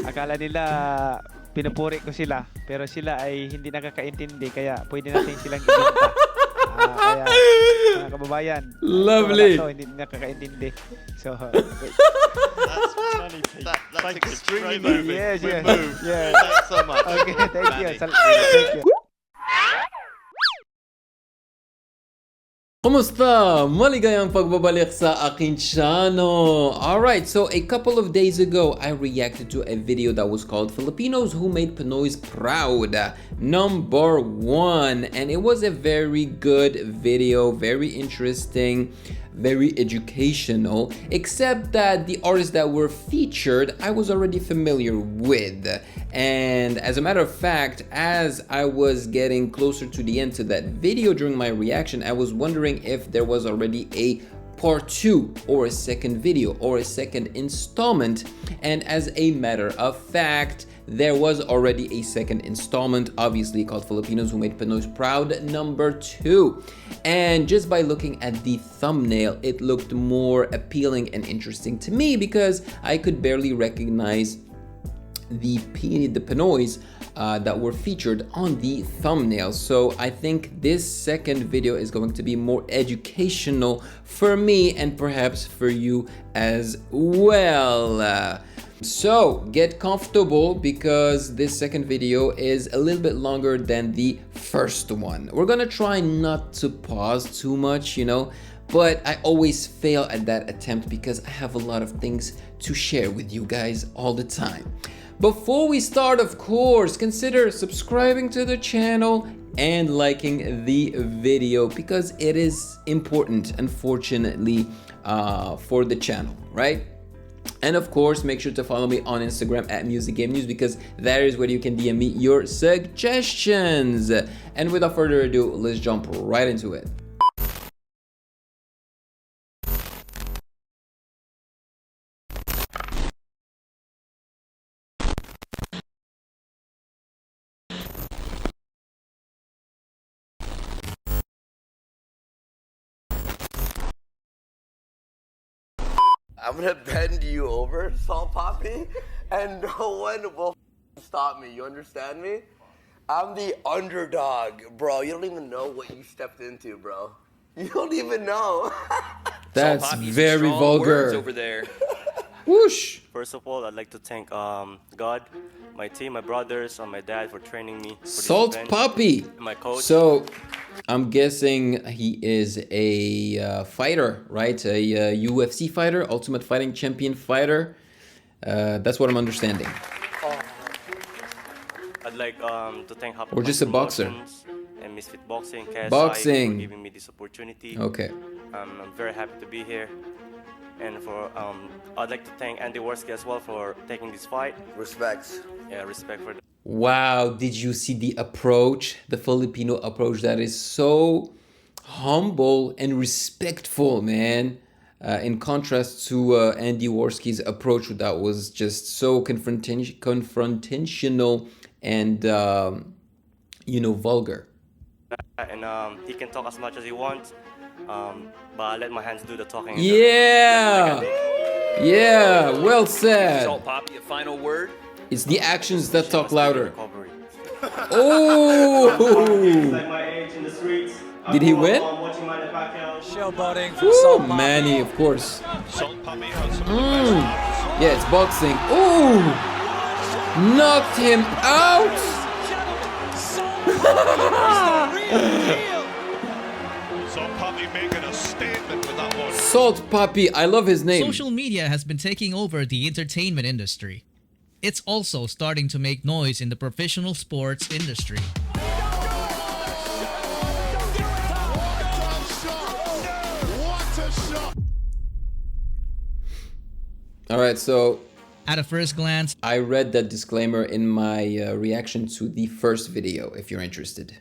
Akala nila pinupuri ko sila, pero sila ay hindi nakakaintindi, kaya pwede natin silang ibenta. Kaya mga kababayan, Lovely. ito, hindi nakakaintindi. So, That's funny. That's extremely moving. yes, We yes, move. yes. Thanks so much. Okay, thank you. Manny. Thank you. Kumusta? Maligayang pagbabalik sa aking channel. Alright, so a couple of days ago, I reacted to a video that was called Filipinos Who Made Pinoys Proud, number 1. And it was a very good video, very interesting, very educational, except that the artists that were featured, I was already familiar with. And as a matter of fact, as I was getting closer to the end to that video during my reaction, I was wondering if there was already a part 2 or a second video or a second installment. And as a matter of fact, there was already a second installment, obviously called Filipinos Who Made Pinoys Proud, number 2. And just by looking at the thumbnail, it looked more appealing and interesting to me because I could barely recognize the Pinoys that were featured on the thumbnail. So I think this second video is going to be more educational for me and perhaps for you as well. So get comfortable because this second video is a little bit longer than the first one. We're gonna try not to pause too much, you know, but I always fail at that attempt because I have a lot of things to share with you guys all the time. Before we start, of course, consider subscribing to the channel and liking the video because it is important, unfortunately, for the channel, right? And of course, make sure to follow me on Instagram at Music Game News because that is where you can DM me your suggestions. And without further ado, let's jump right into it. I'm gonna bend you over, Salt Poppy, and no one will stop me. You understand me? I'm the underdog, bro. You don't even know what you stepped into, bro. You don't even know. That's very vulgar. Over there. Whoosh! First of all, I'd like to thank God, my team, my brothers, and my dad for training me. For Salt this event, Poppy. and my coach. So, I'm guessing he is a fighter, right? A UFC fighter, Ultimate Fighting Champion fighter. That's what I'm understanding. I'd like to thank Happy Or just a boxer. Promotions and Misfit Boxing, KSI, Boxing. for giving me this opportunity. Okay. I'm very happy to be here. And for I'd like to thank Andy Worski as well for taking this fight. Respects. Yeah, respect for that. Wow, did you see the approach? The Filipino approach that is so humble and respectful, man. In contrast to Andy Worski's approach that was just so confrontational and, you know, vulgar. And he can talk as much as he wants, but I let my hands do the talking. Yeah! Yeah, well said. Salt Poppy, a final word? It's the actions that talk louder. Recovery. Oh! My age in the streets. Did he win? Showboating from Ooh, Salt Poppy. Manny, of course. Salt Poppy has some of the best arms. Yeah, it's boxing. Ooh! Knocked him out! Salt Poppy making a statement with that one. Salt Poppy, I love his name. Social media has been taking over the entertainment industry. It's also starting to make noise in the professional sports industry. All right, so At a first glance, I read that disclaimer in my reaction to the first video, if you're interested.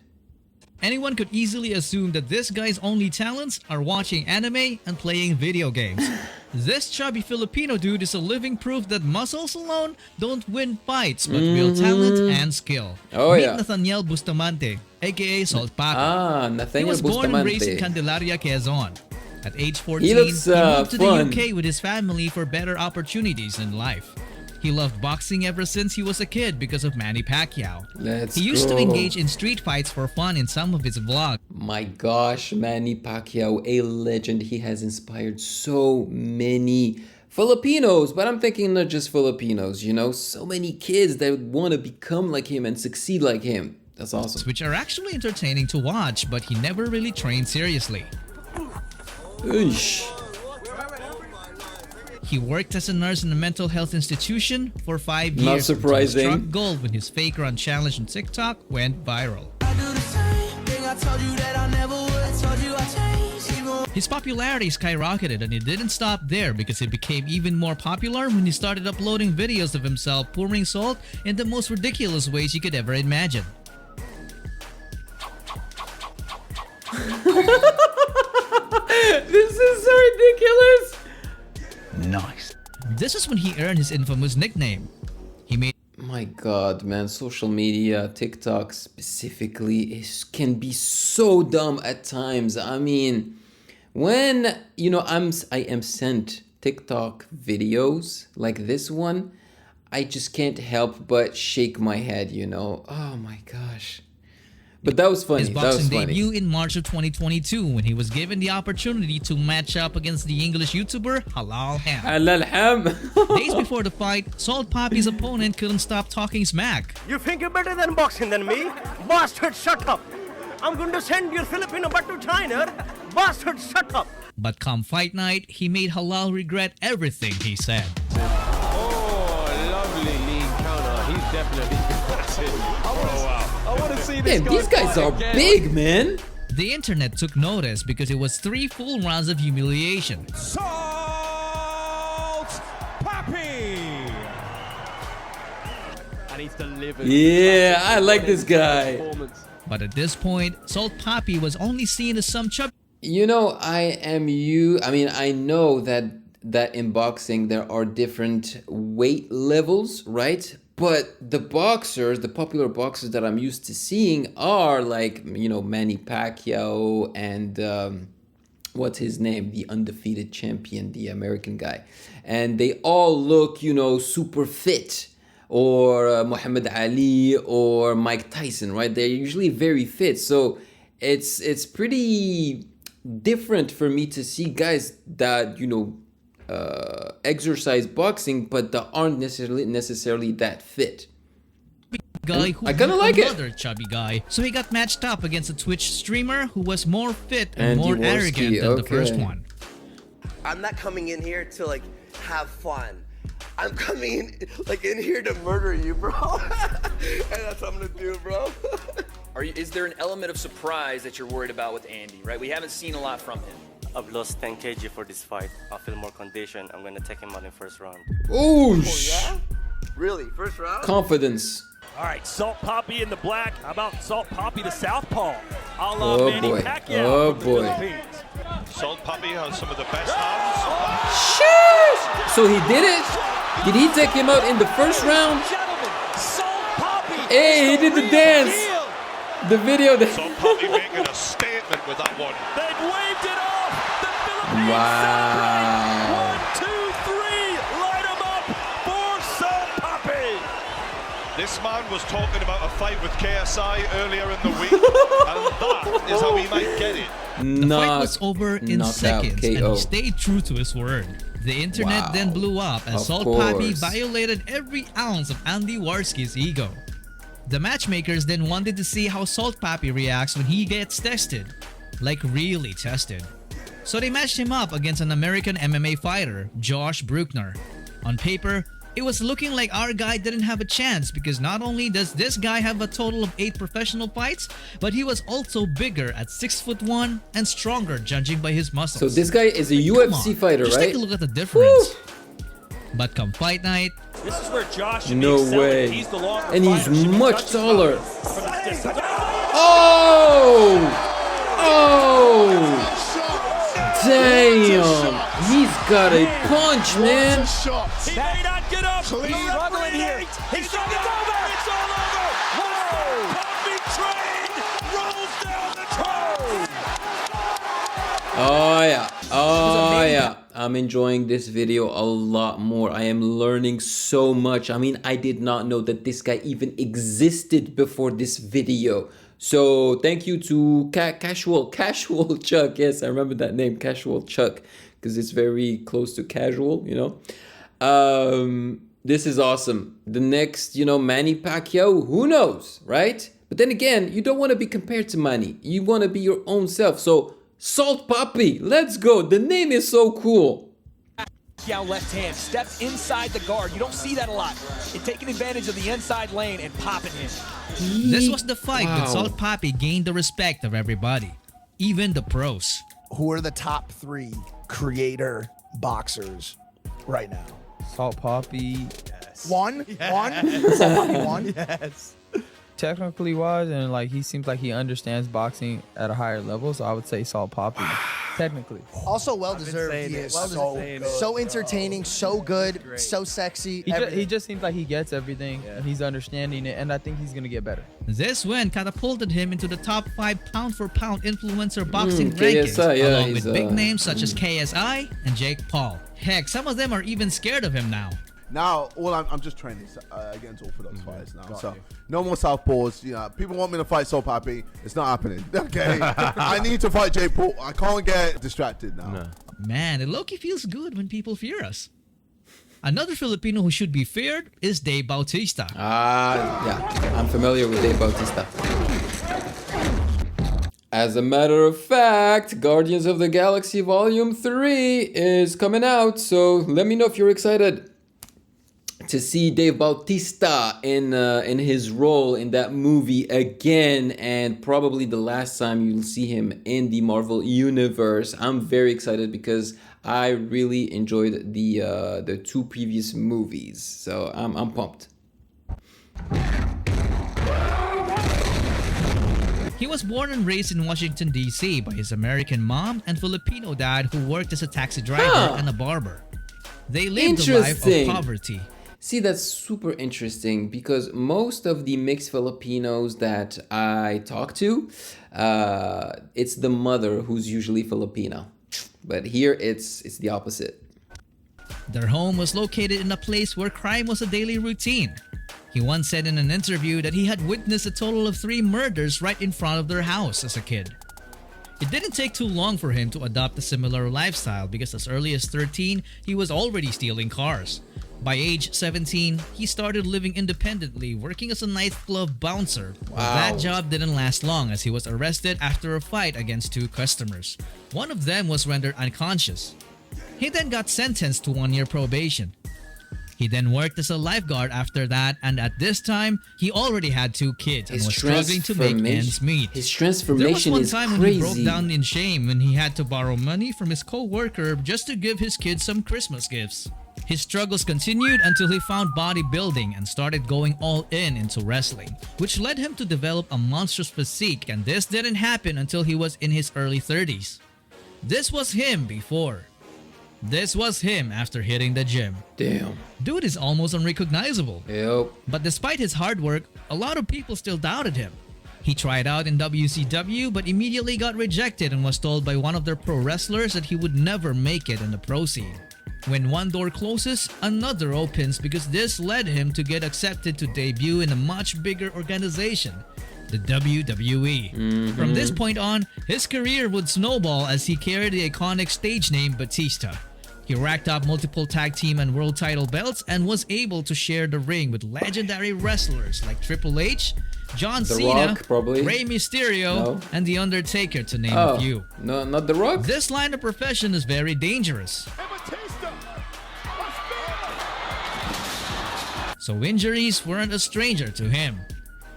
anyone could easily assume that this guy's only talents are watching anime and playing video games. This chubby Filipino dude is a living proof that muscles alone don't win fights, but real talent and skill. Oh, Meet yeah. Nathaniel Bustamante, aka Salt Papi. Ah, He Nathaniel was born and raised in Bustamante. Candelaria, Quezon. At age 14, He looks, he moved to fun. the UK with his family for better opportunities in life. He loved boxing ever since he was a kid because of Manny Pacquiao. Let's He used go. to engage in street fights for fun in some of his vlogs. My gosh, Manny Pacquiao, a legend. He has inspired so many Filipinos, but I'm thinking not just Filipinos, you know, so many kids that want to become like him and succeed like him. That's awesome. which are actually entertaining to watch, but he never really trained seriously. Oosh. He worked as a nurse in a mental health institution for 5 years. Not until he surprising. struck gold when his fake run challenge on TikTok went viral. His popularity skyrocketed, and it didn't stop there because it became even more popular when he started uploading videos of himself pouring salt in the most ridiculous ways you could ever imagine. This is so ridiculous. This is when he earned his infamous nickname. He made My God, man, social media, TikTok specifically, can be so dumb at times. I mean, when I am sent TikTok videos like this one, I just can't help but shake my head. Oh my gosh. But that was funny. his That was boxing funny. debut in March of 2022 when he was given the opportunity to match up against the English YouTuber Halal Ham. Halal Ham. Days before the fight, Salt Papi's opponent couldn't stop talking smack. You think you're better than boxing than me? Bastard, shut up! I'm going to send your Filipino butt to China. Bastard, shut up! But come fight night, he made Halal regret everything he said. Oh, lovely lean counter. He's definitely I want to see this Damn, guy these guys fight are again. big, man. The internet took notice because it was 3 full rounds of humiliation. Salt Papi. And he's delivered. Yeah, I like this guy. Performance. But at this point, Salt Papi was only seen as some chubby I know that in boxing there are different weight levels, right? But the popular boxers that I'm used to seeing are like, Manny Pacquiao and what's his name? The undefeated champion, the American guy. And they all look, super fit. Or Muhammad Ali or Mike Tyson, right? They're usually very fit. So it's pretty different for me to see guys that, exercise boxing, but that aren't necessarily that fit. guy who I kinda beat like it. another chubby guy. So he got matched up against a Twitch streamer who was more fit and Andy more Worski, arrogant than the first okay. one. I'm not coming in here to like have fun. I'm coming in here to murder you, bro. And that's what I'm gonna do, bro. Is there an element of surprise that you're worried about with Andy, right? We haven't seen a lot from him. I've lost 10 kg for this fight. I feel more conditioned. I'm gonna take him out in first round. Oosh. Yeah? Really? First round? Confidence. All right, Salt Papi in the black. How about Salt Papi the southpaw? A la Oh, Manny boy. Pacquiao Oh, from the boy. Philippines. Salt Papi has some of the best hands. Sheesh. So he did it? Did he take him out in the first round? Gentlemen, Salt Papi. Hey, he did the dance. The video that... Salt Papi making a statement with that one. They've waved it off. The Philippines Wow. celebrate. 1, 2, 3. Light 'em up for Salt Papi. This man was talking about a fight with KSI earlier in the week, and that is how he might get it. The fight was over in knockout, seconds, and KO. he stayed true to his word. The internet Wow. then blew up as Of Salt Papi course. violated every ounce of Andy Warski's ego. The matchmakers then wanted to see how Salt Papi reacts when he gets tested. Like really tested. So they matched him up against an American MMA fighter, Josh Bruckner. On paper, it was looking like our guy didn't have a chance because not only does this guy have a total of 8 professional fights, but he was also bigger at 6'1" and stronger judging by his muscles. So this guy is a Come UFC on, fighter, just right? take a look at the difference. But come fight night, This is where Josh should No be excelling. way. He's the longer And he's fighter, should be much touching taller. buttons from the distance. Oh! Oh! Damn! He's got a punch, man! He may not get up. He's struggling here. He's over. It's all over. Whoa! Papi train rolls down the track. Oh yeah! Oh yeah! I'm enjoying this video a lot more. I am learning so much. I mean, I did not know that this guy even existed before this video. So thank you to Casual Chuck. Yes, I remember that name, Casual Chuck, because it's very close to casual, you know. This is awesome. The next, you know, Manny Pacquiao, who knows, right? But then again, you don't want to be compared to Manny. You want to be your own self. So Salt Papi, let's go. The name is so cool. Pacquiao left hand, steps inside the guard. You don't see that a lot. And taking advantage of the inside lane and popping him. This was the fight that Salt Papi gained the respect of everybody, even the pros. Who are the top 3 creator boxers right now? Salt Papi. Yes. One? Salt Papi one? Yes. Technically wise, and like he seems like he understands boxing at a higher level, so I would say Salt Papi. Technically. Also well deserved. He is so entertaining, so good, so sexy. He just seems like he gets everything, and he's understanding it, and I think he's gonna get better. This win catapulted him into the top 5 pound-for-pound influencer boxing KSI, rankings, yeah, along with big names such as KSI and Jake Paul. Heck, some of them are even scared of him now. Now, I'm just training against orthodox fighters now. So no more southpaws. You know, people want me to fight Salt Papi. It's not happening. Okay, I need to fight Jake Paul. I can't get distracted now. No. Man, it low-key feels good when people fear us. Another Filipino who should be feared is Dave Bautista. Yeah, I'm familiar with Dave Bautista. As a matter of fact, Guardians of the Galaxy Volume 3 is coming out, so let me know if you're excited to see Dave Bautista in his role in that movie again, and probably the last time you'll see him in the Marvel Universe. I'm very excited because I really enjoyed the 2 previous movies, so I'm pumped. He was born and raised in Washington, D.C. by his American mom and Filipino dad who worked as a taxi driver and a barber. They lived a life of poverty. See, that's super interesting because most of the mixed Filipinos that I talk to, it's the mother who's usually Filipino. But here it's the opposite. Their home was located in a place where crime was a daily routine. He once said in an interview that he had witnessed a total of 3 murders right in front of their house as a kid. It didn't take too long for him to adopt a similar lifestyle because as early as 13, he was already stealing cars. By age 17, he started living independently, working as a nightclub bouncer. Wow. That job didn't last long as he was arrested after a fight against 2 customers. One of them was rendered unconscious. He then got sentenced to 1-year probation. He then worked as a lifeguard after that, and at this time, he already had 2 kids and was struggling to make ends meet. His transformation is crazy. There was one time when he broke down in shame when he had to borrow money from his co-worker just to give his kids some Christmas gifts. His struggles continued until he found bodybuilding and started going all in into wrestling, which led him to develop a monstrous physique, and this didn't happen until he was in his early 30s. This was him before. This was him after hitting the gym. Damn. Dude is almost unrecognizable. Yep. But despite his hard work, a lot of people still doubted him. He tried out in WCW but immediately got rejected and was told by one of their pro wrestlers that he would never make it in the pro scene. When one door closes, another opens because this led him to get accepted to debut in a much bigger organization, the WWE. From this point on, his career would snowball as he carried the iconic stage name Batista. He racked up multiple tag team and world title belts and was able to share the ring with legendary wrestlers like Triple H, John Cena, Rock, probably. Rey Mysterio, and The Undertaker, to name a few. No, not The Rock? This line of profession is very dangerous. So injuries weren't a stranger to him.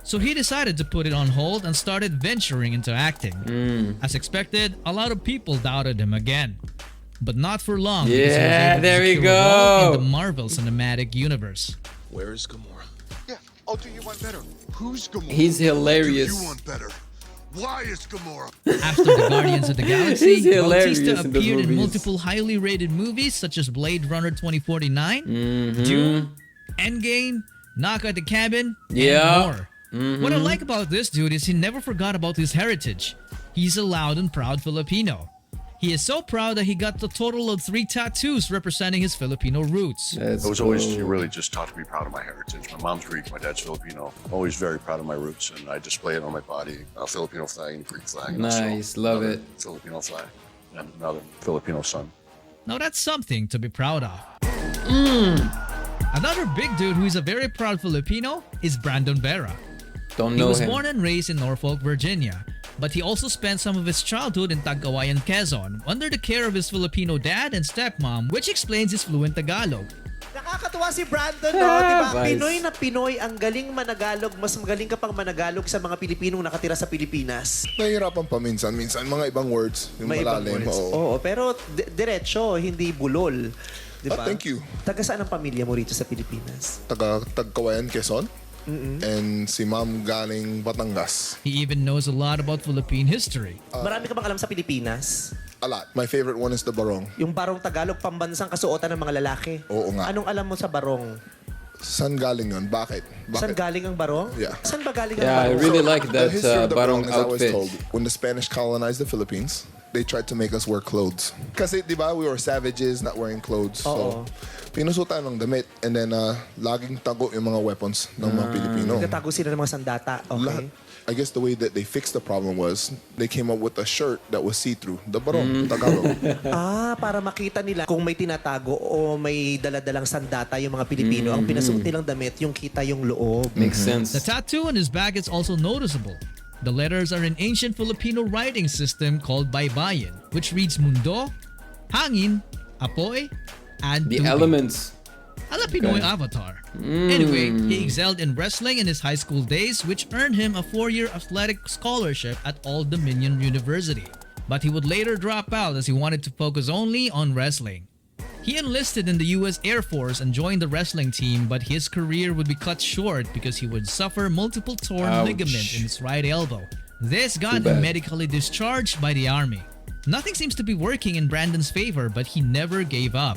So he decided to put it on hold and started venturing into acting. As expected, a lot of people doubted him again. But not for long. Yeah, there we a role go. in the Marvel Cinematic Universe. Where is Gamora? Yeah, I'll do you one better. Who's Gamora? He's hilarious. Do you want better? Why is Gamora? After the Guardians of the Galaxy, He's hilarious Bautista in the appeared in movies. multiple highly rated movies such as Blade Runner 2049, Dune, Endgame, Knock at the Cabin, and more. What I like about this dude is he never forgot about his heritage. He's a loud and proud Filipino. He is so proud that he got a total of 3 tattoos representing his Filipino roots. I was always really just taught to be proud of my heritage. My mom's Greek, my dad's Filipino. Always very proud of my roots, and I display it on my body. A Filipino flag and Greek flag. And Nice, also love another it. Filipino flag and another Filipino son. Now that's something to be proud of. Another big dude who is a very proud Filipino is Brandon Vera. Don't He know was him. born and raised in Norfolk, Virginia, but he also spent some of his childhood in Cagayan, Quezon, under the care of his Filipino dad and stepmom, which explains his fluent Tagalog. Nakakatuwa si Brandon, no? Diba? Nice. Pinoy na Pinoy, ang galing managalog. Mas magaling ka pang managalog sa mga Pilipinong nakatira sa Pilipinas. Nahihirapan pa minsan. Minsan mga ibang words. Yung May ibang malalim. words. Oo. Oo, pero diretso, hindi bulol. Diba? Thank you. Taga saan ang pamilya mo rito sa Pilipinas? Tagkawayan, Quezon. And si ma'am galing Batangas. He even knows a lot about Philippine history. Marami ka bang alam sa Pilipinas? A lot. My favorite one is the barong. Yung barong Tagalog, pambansang kasuotan ng mga lalaki. Oo nga. Anong alam mo sa barong? Saan galing yun? Bakit? Saan galing ang barong? Yeah. Saan ba galing ang Yeah, I barong? really like The that history of the barong is always outfit. told. When the Spanish colonized the Philippines, they tried to make us wear clothes. Kasi, di ba, we were savages, not wearing clothes. So, pinusutan ng damit. And then, laging tago yung mga weapons ng mga Pilipino. Nagtatago sila ng mga sandata. Lahat. Okay. I guess the way that they fixed the problem was they came up with a shirt that was see-through. The barong, Tagalog. Para makita nila kung may tinatago o may daladalang sandata yung mga Pilipino. Ang pinasuot nilang damit, yung kita yung loob. Makes sense. The tattoo on his back is also noticeable. The letters are an ancient Filipino writing system called Baybayin, which reads Mundo, Hangin, Apoy, and The Tubig. elements. A la Pinoy avatar. Anyway, he excelled in wrestling in his high school days, which earned him a 4-year athletic scholarship at Old Dominion University. But he would later drop out as he wanted to focus only on wrestling. He enlisted in the US Air Force and joined the wrestling team, but his career would be cut short because he would suffer multiple torn Ouch. ligaments in his right elbow. This got Too him bad. medically discharged by the army. Nothing seems to be working in Brandon's favor, but he never gave up.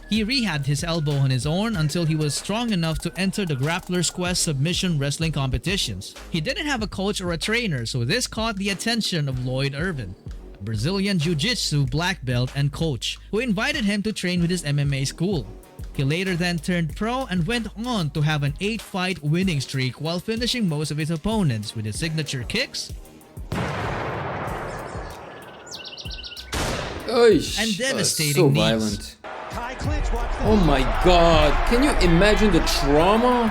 He rehabbed his elbow on his own until he was strong enough to enter the Grappler's Quest submission wrestling competitions. He didn't have a coach or a trainer, so this caught the attention of Lloyd Irvin, a Brazilian Jiu-Jitsu black belt and coach, who invited him to train with his MMA school. He later then turned pro and went on to have an 8-fight winning streak while finishing most of his opponents with his signature kicks and devastating so knees. violent. Oh my god, can you imagine the trauma?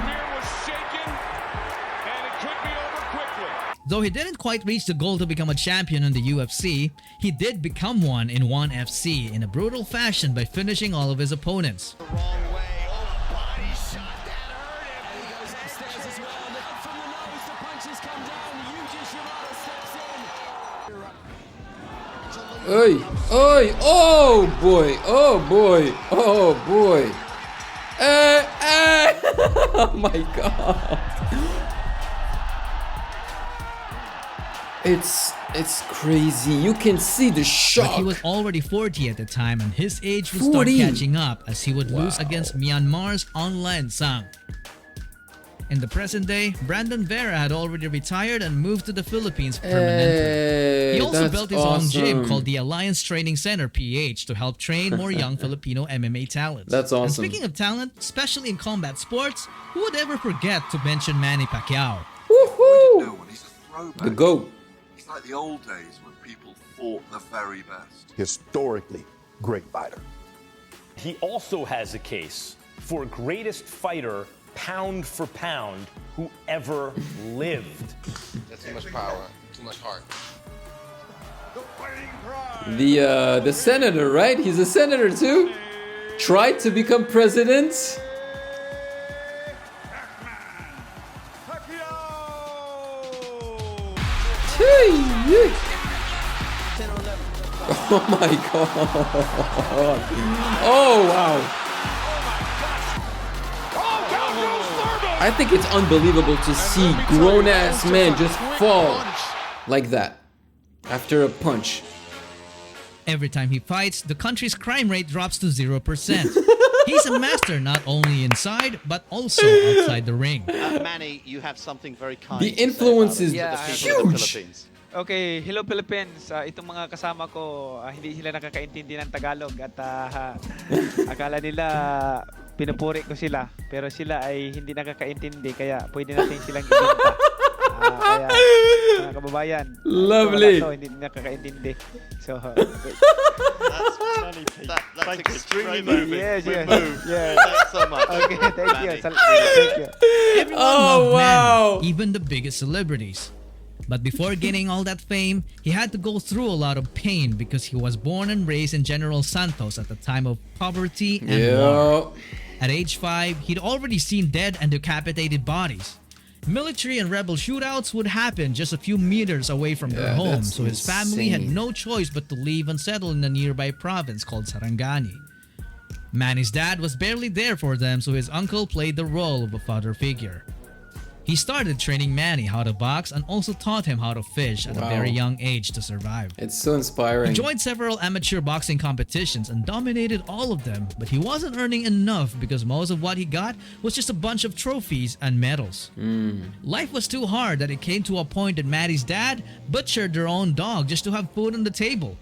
Though he didn't quite reach the goal to become a champion in the UFC, he did become one in ONE FC in a brutal fashion by finishing all of his opponents. Oi, oi, oh boy, oh boy, oh boy. Oh my god. It's crazy. You can see the shock. But he was already 40 at the time and his age would start 40? catching up as he would lose against Myanmar's Aung San Sang. In the present day, Brandon Vera had already retired and moved to the Philippines permanently. He also that's built his own gym awesome. called the Alliance Training Center PH to help train more young Filipino MMA talents. That's And awesome. speaking of talent, especially in combat sports, who would ever forget to mention Manny Pacquiao? Woohoo! The GOAT. It's like the old days when people fought the very best. Historically great fighter. He also has a case for greatest fighter, pound for pound, who ever lived. That's too much power, too much heart. The senator, right? He's a senator too. Tried to become president. Oh my god. Oh wow. I think it's unbelievable to see grown-ass men just fall like that after a punch. Every time he fights, the country's crime rate drops to 0%. He's a master not only inside, but also outside the ring. Manny, you have something very kind The to say influence about is it for the people of the huge. Philippines. Okay, hello Philippines. Itong mga kasama ko, hindi sila nakakaintindi ng Tagalog at akala nila pinupuri ko sila. Pero sila ay hindi nakakaintindi kaya pwede natin silang ibenta. Kaya mga kababayan, Lovely. So, hindi nakakaintindi. So, That's funny, Pete. That's extremely moving. Yes, yes. Move. Yes. Thanks so much. Okay, thank you. Manny. Thank you. Everyone loved Manny, even the biggest celebrities. But before gaining all that fame, he had to go through a lot of pain because he was born and raised in General Santos at the time of poverty and war. At age 5, he'd already seen dead and decapitated bodies. Military and rebel shootouts would happen just a few meters away from their home, so his family had no choice but to leave and settle in a nearby province called Sarangani. Manny's dad was barely there for them, so his uncle played the role of a father figure. He started training Manny how to box and also taught him how to fish at a very young age to survive. It's so inspiring. He joined several amateur boxing competitions and dominated all of them, but he wasn't earning enough because most of what he got was just a bunch of trophies and medals. Life was too hard that it came to a point that Manny's dad butchered their own dog just to have food on the table.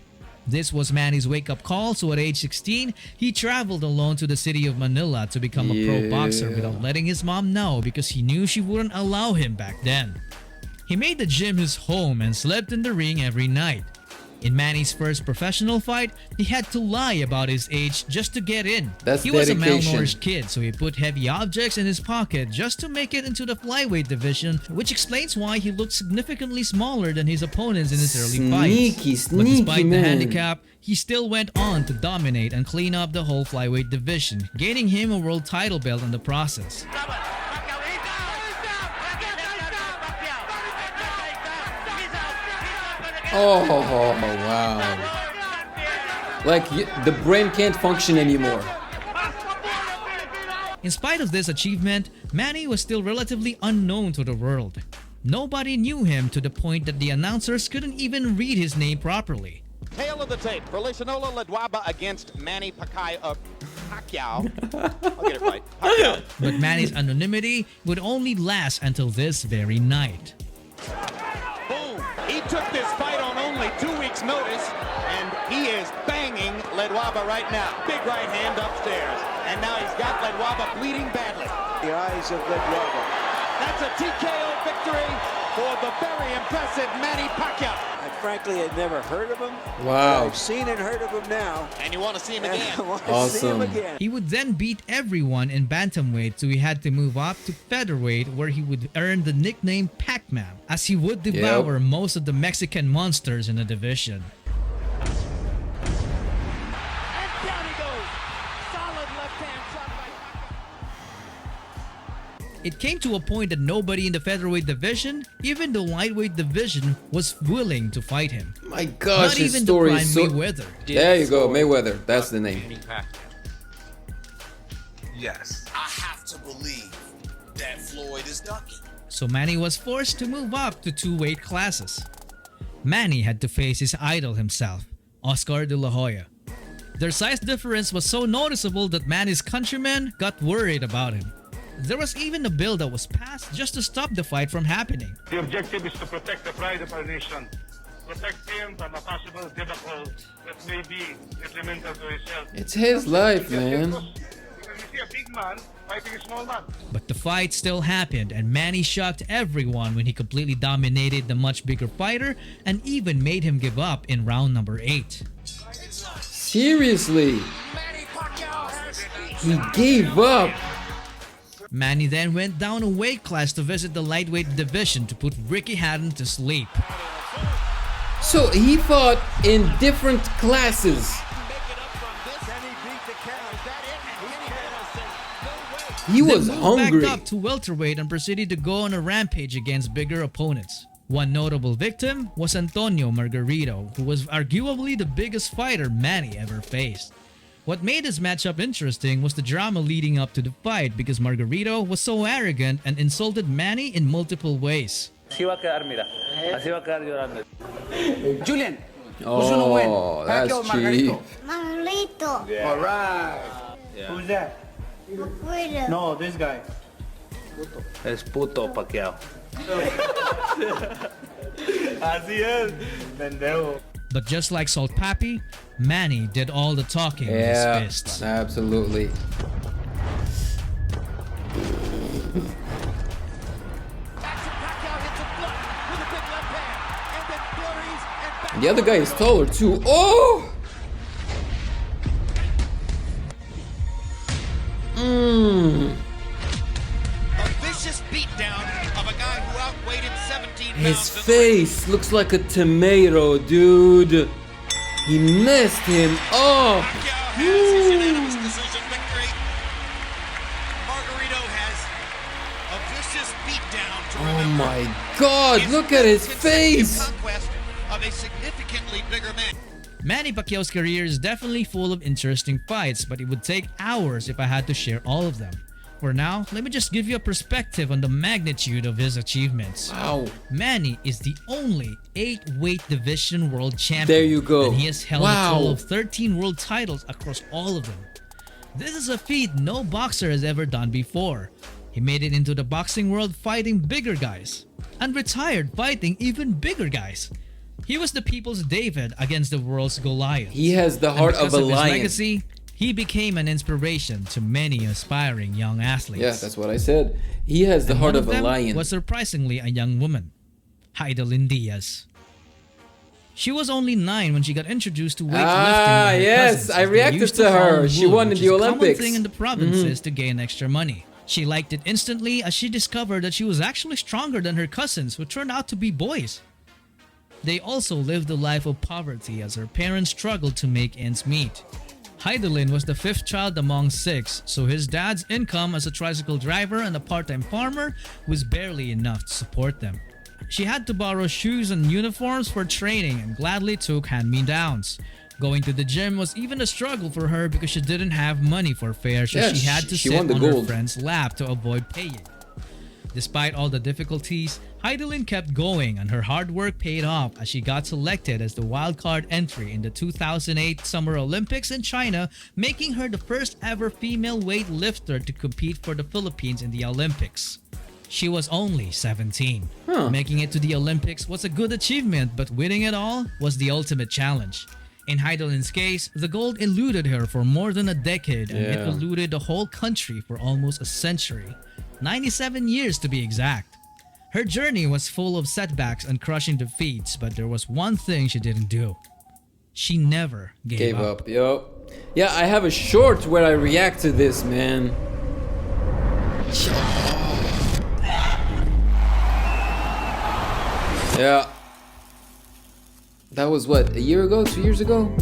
This was Manny's wake-up call, so at age 16, he traveled alone to the city of Manila to become a pro boxer without letting his mom know because he knew she wouldn't allow him back then. He made the gym his home and slept in the ring every night. In Manny's first professional fight, he had to lie about his age just to get in. That's he was a dedication. malnourished kid, so he put heavy objects in his pocket just to make it into the flyweight division, which explains why he looked significantly smaller than his opponents in his early fights. But despite the handicap, he still went on to dominate and clean up the whole flyweight division, gaining him a world title belt in the process. Oh, wow. Like, the brain can't function anymore. In spite of this achievement, Manny was still relatively unknown to the world. Nobody knew him to the point that the announcers couldn't even read his name properly. Tail of the tape, Relishanola Ledwaba against Manny Pacquiao. I'll get it right. Pacquiao. But Manny's anonymity would only last until this very night. Boom! He took this fight on only 2 weeks' notice, and he is banging Ledwaba right now. Big right hand upstairs, and now he's got Ledwaba bleeding badly. The eyes of Ledwaba. That's a TKO victory for the very impressive Manny Pacquiao. I frankly had never heard of him. Wow. I've seen and heard of him now. And you want to see him again. Awesome. He would then beat everyone in bantamweight, so he had to move up to featherweight where he would earn the nickname Pac-Man, as he would devour most of the Mexican monsters in the division. It came to a point that nobody in the featherweight division, even the lightweight division, was willing to fight him. My gosh, Not his even story the is prime so... Mayweather. There you go, Mayweather. That's the name. Yes. I have to believe that Floyd is ducking. So Manny was forced to move up to 2 weight classes. Manny had to face his idol himself, Oscar de la Hoya. Their size difference was so noticeable that Manny's countrymen got worried about him. There was even a bill that was passed just to stop the fight from happening. The objective is to protect the pride of our nation. Protect him from a possible debacle that may be detrimental to his health. It's his life, man. Because you see a big man fighting a small man. But the fight still happened, and Manny shocked everyone when he completely dominated the much bigger fighter and even made him give up in round number 8. Seriously? He gave up. Manny then went down a weight class to visit the lightweight division to put Ricky Hatton to sleep. So he fought in different classes. He was hungry. Back up to welterweight and proceeded to go on a rampage against bigger opponents. One notable victim was Antonio Margarito, who was arguably the biggest fighter Manny ever faced. What made this matchup interesting was the drama leading up to the fight because Margarito was so arrogant and insulted Manny in multiple ways. Julian, Oh, that's cheap. Margarito. Yeah. All right. Yeah. Who's that? No, this guy. Es puto Pacquiao. But just like Salt Pappy, Manny did all the talking with his fists. Absolutely. The other guy is taller too. Oh! A vicious beatdown of a guy who outweighed him 17 pounds. His face looks like a tomato, dude. He messed him up. Oh my God, look at his face. Manny Pacquiao's career is definitely full of interesting fights, but it would take hours if I had to share all of them. For now, let me just give you a perspective on the magnitude of his achievements. Wow. Manny is the only 8-weight division world champion. There you go. And he has held Wow. a total of 13 world titles across all of them. This is a feat no boxer has ever done before. He made it into the boxing world fighting bigger guys, and retired fighting even bigger guys. He was the people's David against the world's Goliath. He has the heart of a His lion. legacy, he became an inspiration to many aspiring young athletes. Yeah, that's what I said. He has the And heart one of a them lion. was surprisingly a young woman, Heidelin Diaz. She was only 9 when she got introduced to weightlifting. by her yes, cousins, I as they reacted used to call her. She wood, won in which the is Olympics. A common thing in the provinces to gain extra money. She liked it instantly as she discovered that she was actually stronger than her cousins, who turned out to be boys. They also lived a life of poverty as her parents struggled to make ends meet. Heidelin was the 5th child among 6, so his dad's income as a tricycle driver and a part-time farmer was barely enough to support them. She had to borrow shoes and uniforms for training and gladly took hand-me-downs. Going to the gym was even a struggle for her because she didn't have money for fare, so Yeah, she had to she sit won the on her gold. friend's lap to avoid paying. Despite all the difficulties, Heidelin kept going and her hard work paid off as she got selected as the wildcard entry in the 2008 Summer Olympics in China, making her the first ever female weightlifter to compete for the Philippines in the Olympics. She was only 17. Making it to the Olympics was a good achievement, but winning it all was the ultimate challenge. In Heidelin's case, the gold eluded her for more than a decade, and it Yeah. eluded the whole country for almost a century. 97 years to be exact. Her journey was full of setbacks and crushing defeats, but there was one thing she didn't do. She never gave up. Yo. Yeah, I have a short where I react to this, man. Yeah. That was what, a year ago? 2 years ago?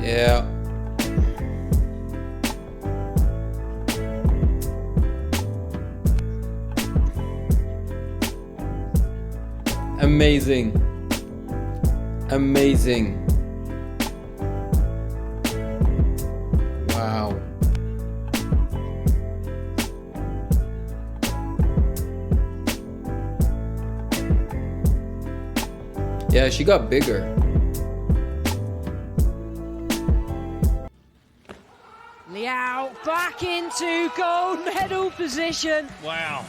Yeah. Amazing. Amazing. Wow. Yeah, she got bigger. Liao back into gold medal position. Wow.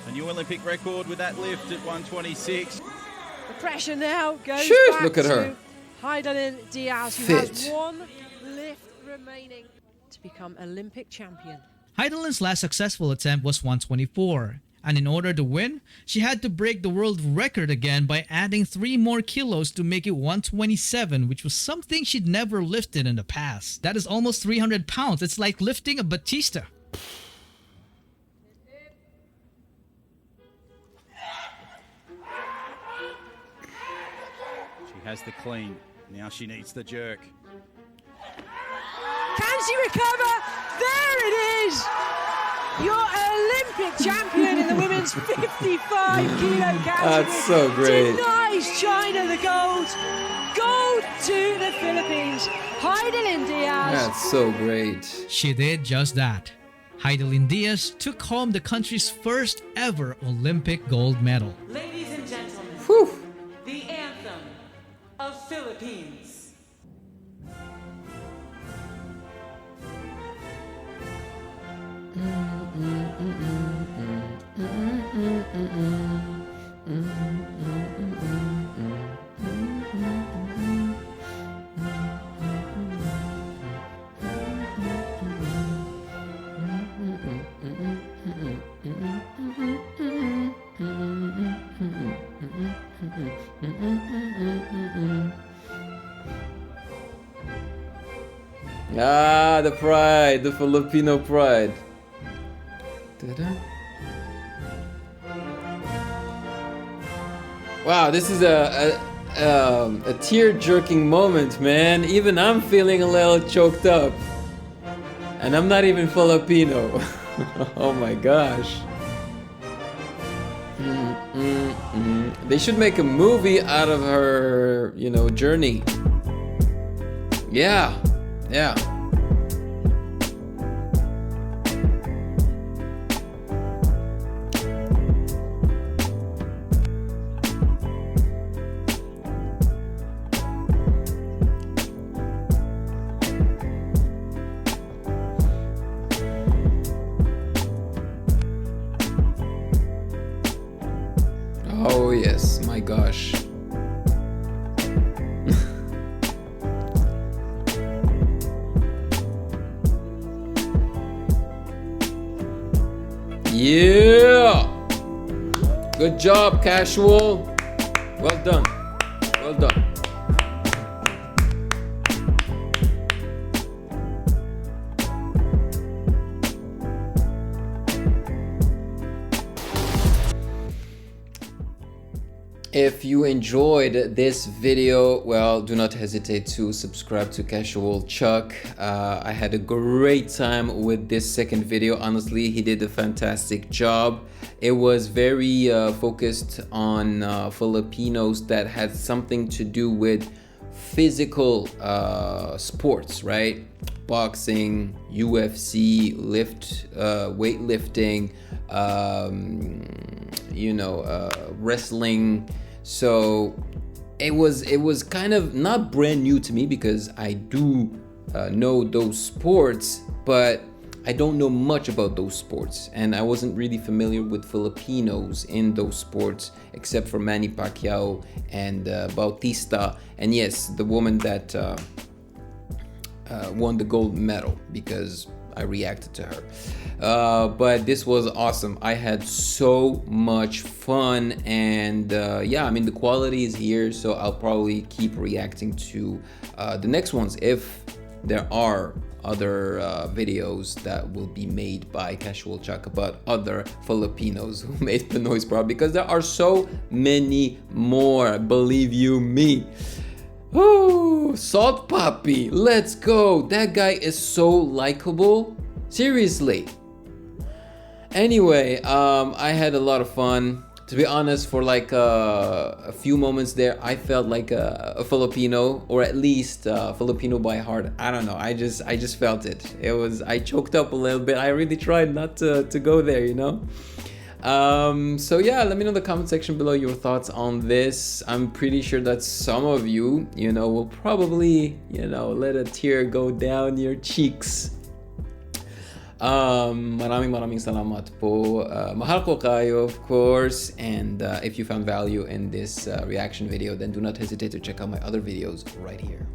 A new Olympic record with that lift at 126. The pressure now goes Shoot, back look at to her. Heidelin Diaz, who Fit. has one lift remaining to become Olympic champion. Heidelin's last successful attempt was 124, and in order to win, she had to break the world record again by adding 3 more kilos to make it 127, which was something she'd never lifted in the past. That is almost 300 pounds. It's like lifting a Batista. has the clean. Now she needs the jerk. Can she recover? There it is! Your Olympic champion in the women's 55 kilo category. That's so great. Denies China the gold. Gold to the Philippines. Heidelin Diaz. That's so great. She did just that. Heidelin Diaz took home the country's first ever Olympic gold medal. Ladies and gentlemen, the anthem of Philippines. Ah, the pride, the Filipino pride. Wow, this is a tear-jerking moment, man. Even I'm feeling a little choked up. And I'm not even Filipino. Oh my gosh. They should make a movie out of her, you know, journey. Yeah. Oh yes, my gosh. Yeah! Good job, Casual. Well done. Well done. If you enjoyed this video, well, do not hesitate to subscribe to Casual Chuck. I had a great time with this second video. Honestly, he did a fantastic job. It was very focused on Filipinos that had something to do with physical sports, right? Boxing, UFC, weightlifting, wrestling. So it was kind of not brand new to me because I do know those sports, but I don't know much about those sports, and I wasn't really familiar with Filipinos in those sports except for Manny Pacquiao and Bautista, and yes, the woman that won the gold medal because I reacted to her. But this was awesome. I had so much fun, and yeah, I mean, the quality is here, so I'll probably keep reacting to the next ones if there are other videos that will be made by Casual Chuck about other Filipinos who made Pinoys proud, because there are so many more, believe you me. Oh, Salt Papi, let's go. That guy is so likable. Seriously. Anyway, I had a lot of fun. To be honest, for like a few moments there, I felt like a Filipino, or at least Filipino by heart. I don't know. I just felt it. I choked up a little bit. I really tried not to go there, you know. So yeah, let me know in the comment section below your thoughts on this. I'm pretty sure that some of you, will probably, let a tear go down your cheeks. Maraming salamat po. Mahal ko kayo, of course. And if you found value in this reaction video, then do not hesitate to check out my other videos right here.